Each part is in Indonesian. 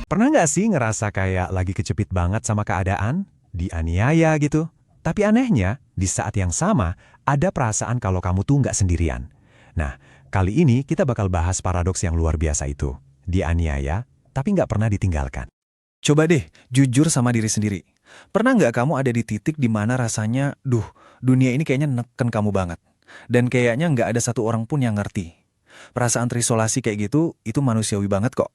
Pernah nggak sih ngerasa kayak lagi kecepit banget sama keadaan? Dianiaya gitu? Tapi anehnya, di saat yang sama, ada perasaan kalau kamu tuh nggak sendirian. Nah, kali ini kita bakal bahas paradoks yang luar biasa itu. Dianiaya, tapi nggak pernah ditinggalkan. Coba deh, jujur sama diri sendiri. Pernah nggak kamu ada di titik di mana rasanya, dunia ini kayaknya neken kamu banget. Dan kayaknya nggak ada satu orang pun yang ngerti. Perasaan terisolasi kayak gitu, itu manusiawi banget kok.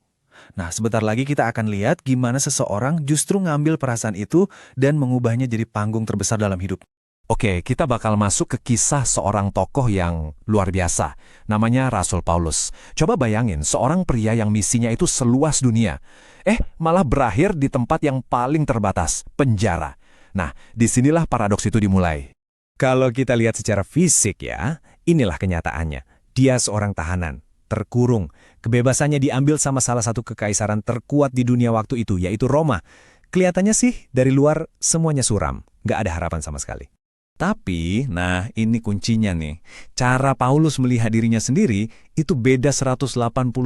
Nah, sebentar lagi kita akan lihat gimana seseorang justru ngambil perasaan itu dan mengubahnya jadi panggung terbesar dalam hidup. Oke, kita bakal masuk ke kisah seorang tokoh yang luar biasa. Namanya Rasul Paulus. Coba bayangin, seorang pria yang misinya itu seluas dunia. Malah berakhir di tempat yang paling terbatas, penjara. Nah, disinilah paradoks itu dimulai. Kalau kita lihat secara fisik ya, inilah kenyataannya. Dia seorang tahanan, terkurung. Kebebasannya diambil sama salah satu kekaisaran terkuat di dunia waktu itu, yaitu Roma. Kelihatannya sih dari luar semuanya suram, nggak ada harapan sama sekali. Tapi, nah ini kuncinya nih. Cara Paulus melihat dirinya sendiri itu beda 180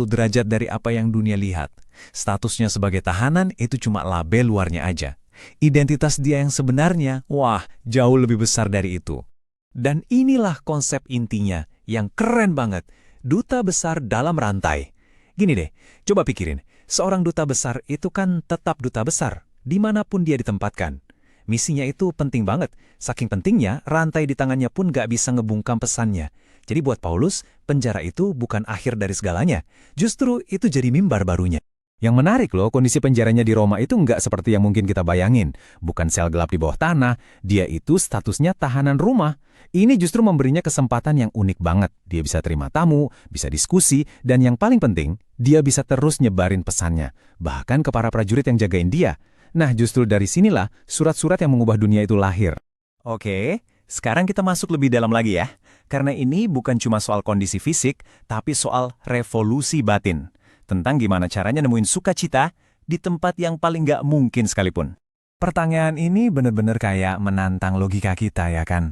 derajat dari apa yang dunia lihat. Statusnya sebagai tahanan itu cuma label luarnya aja. Identitas dia yang sebenarnya, wah, jauh lebih besar dari itu. Dan inilah konsep intinya yang keren banget. Duta besar dalam rantai. Gini deh, coba pikirin. Seorang duta besar itu kan tetap duta besar, dimanapun dia ditempatkan. Misinya itu penting banget. Saking pentingnya, rantai di tangannya pun gak bisa ngebungkam pesannya. Jadi buat Paulus, penjara itu bukan akhir dari segalanya. Justru itu jadi mimbar barunya. Yang menarik loh, kondisi penjaranya di Roma itu nggak seperti yang mungkin kita bayangin. Bukan sel gelap di bawah tanah, dia itu statusnya tahanan rumah. Ini justru memberinya kesempatan yang unik banget. Dia bisa terima tamu, bisa diskusi, dan yang paling penting, dia bisa terus nyebarin pesannya. Bahkan ke para prajurit yang jagain dia. Nah, justru dari sinilah surat-surat yang mengubah dunia itu lahir. Oke, sekarang kita masuk lebih dalam lagi ya. Karena ini bukan cuma soal kondisi fisik, tapi soal revolusi batin. Tentang gimana caranya nemuin sukacita di tempat yang paling nggak mungkin sekalipun. Pertanyaan ini benar-benar kayak menantang logika kita ya kan?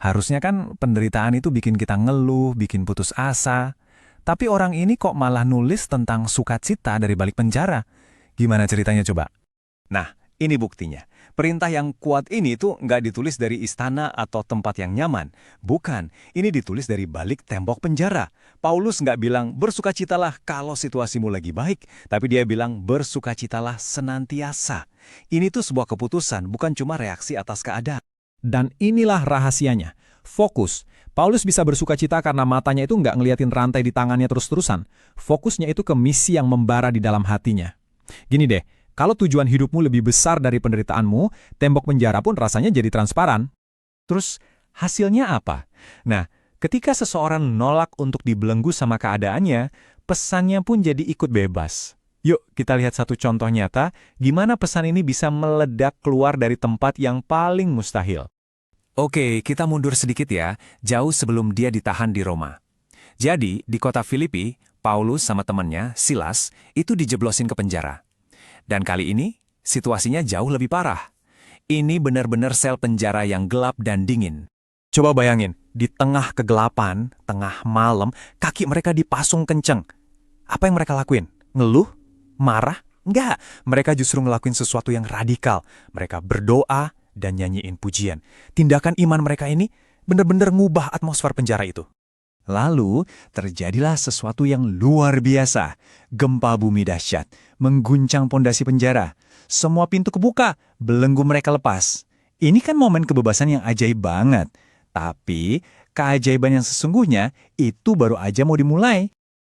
Harusnya kan penderitaan itu bikin kita ngeluh, bikin putus asa. Tapi orang ini kok malah nulis tentang sukacita dari balik penjara. Gimana ceritanya coba? Nah, ini buktinya. Perintah yang kuat ini tuh nggak ditulis dari istana atau tempat yang nyaman. Bukan, ini ditulis dari balik tembok penjara. Paulus nggak bilang bersukacitalah kalau situasimu lagi baik, tapi dia bilang bersukacitalah senantiasa. Ini tuh sebuah keputusan, bukan cuma reaksi atas keadaan. Dan inilah rahasianya. Fokus. Paulus bisa bersukacita karena matanya itu nggak ngeliatin rantai di tangannya terus-terusan. Fokusnya itu ke misi yang membara di dalam hatinya. Gini deh, kalau tujuan hidupmu lebih besar dari penderitaanmu, tembok penjara pun rasanya jadi transparan. Terus, hasilnya apa? Nah, ketika seseorang nolak untuk dibelenggu sama keadaannya, pesannya pun jadi ikut bebas. Yuk, kita lihat satu contoh nyata, gimana pesan ini bisa meledak keluar dari tempat yang paling mustahil. Oke, kita mundur sedikit ya, jauh sebelum dia ditahan di Roma. Jadi, di kota Filipi, Paulus sama temannya, Silas, itu dijeblosin ke penjara. Dan kali ini, situasinya jauh lebih parah. Ini benar-benar sel penjara yang gelap dan dingin. Coba bayangin, di tengah kegelapan, tengah malam, kaki mereka dipasung kenceng. Apa yang mereka lakuin? Ngeluh? Marah? Enggak, mereka justru ngelakuin sesuatu yang radikal. Mereka berdoa dan nyanyiin pujian. Tindakan iman mereka ini benar-benar ngubah atmosfer penjara itu. Lalu, terjadilah sesuatu yang luar biasa. Gempa bumi dahsyat, mengguncang pondasi penjara. Semua pintu kebuka, belenggu mereka lepas. Ini kan momen kebebasan yang ajaib banget. Tapi, keajaiban yang sesungguhnya itu baru aja mau dimulai.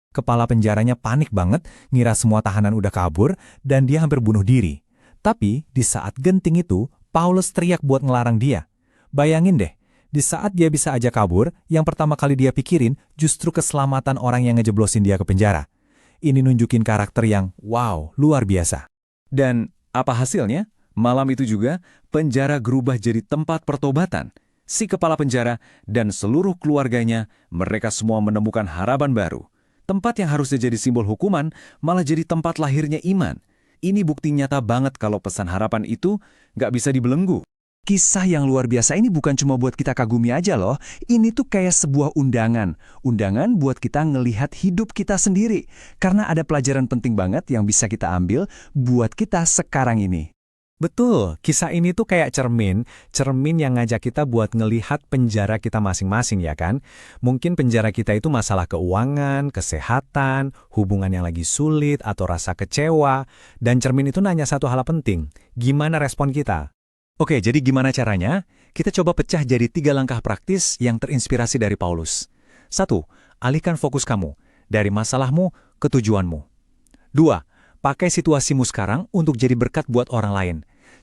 Kepala penjaranya panik banget, ngira semua tahanan udah kabur, dan dia hampir bunuh diri. Tapi, di saat genting itu, Paulus teriak buat ngelarang dia. Bayangin deh, di saat dia bisa aja kabur, yang pertama kali dia pikirin justru keselamatan orang yang ngejeblosin dia ke penjara. Ini nunjukin karakter yang, wow, luar biasa. Dan apa hasilnya? Malam itu juga, penjara berubah jadi tempat pertobatan. Si kepala penjara dan seluruh keluarganya, mereka semua menemukan harapan baru. Tempat yang harusnya jadi simbol hukuman, malah jadi tempat lahirnya iman. Ini bukti nyata banget kalau pesan harapan itu nggak bisa dibelenggu. Kisah yang luar biasa ini bukan cuma buat kita kagumi aja loh. Ini tuh kayak sebuah undangan. Undangan buat kita ngelihat hidup kita sendiri. Karena ada pelajaran penting banget yang bisa kita ambil buat kita sekarang ini. Betul, kisah ini tuh kayak cermin yang ngajak kita buat ngelihat penjara kita masing-masing ya kan. Mungkin penjara kita itu masalah keuangan, kesehatan, hubungan yang lagi sulit, atau rasa kecewa. Dan cermin itu nanya satu hal penting, gimana respon kita? Oke, jadi gimana caranya? Kita coba pecah jadi 3 langkah praktis yang terinspirasi dari Paulus. 1. Alihkan fokus kamu dari masalahmu ke tujuanmu. 2. Pakai situasimu sekarang untuk jadi berkat buat orang lain.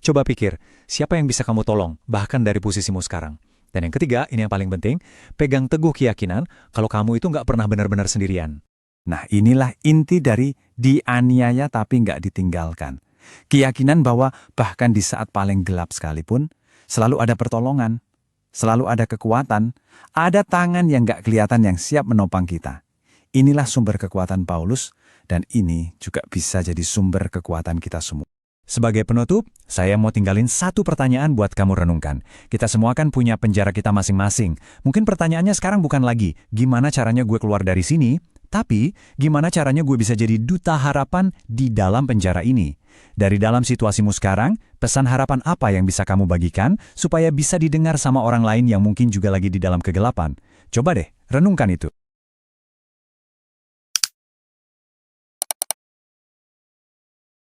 Coba pikir, siapa yang bisa kamu tolong, bahkan dari posisimu sekarang. Dan yang ketiga, ini yang paling penting, pegang teguh keyakinan kalau kamu itu nggak pernah benar-benar sendirian. Nah, inilah inti dari dianiaya tapi nggak ditinggalkan. Keyakinan bahwa bahkan di saat paling gelap sekalipun, selalu ada pertolongan, selalu ada kekuatan, ada tangan yang nggak kelihatan yang siap menopang kita. Inilah sumber kekuatan Paulus, dan ini juga bisa jadi sumber kekuatan kita semua. Sebagai penutup, saya mau tinggalin satu pertanyaan buat kamu renungkan. Kita semua kan punya penjara kita masing-masing. Mungkin pertanyaannya sekarang bukan lagi, gimana caranya gue keluar dari sini? Tapi, gimana caranya gue bisa jadi duta harapan di dalam penjara ini? Dari dalam situasimu sekarang, pesan harapan apa yang bisa kamu bagikan supaya bisa didengar sama orang lain yang mungkin juga lagi di dalam kegelapan? Coba deh, renungkan itu.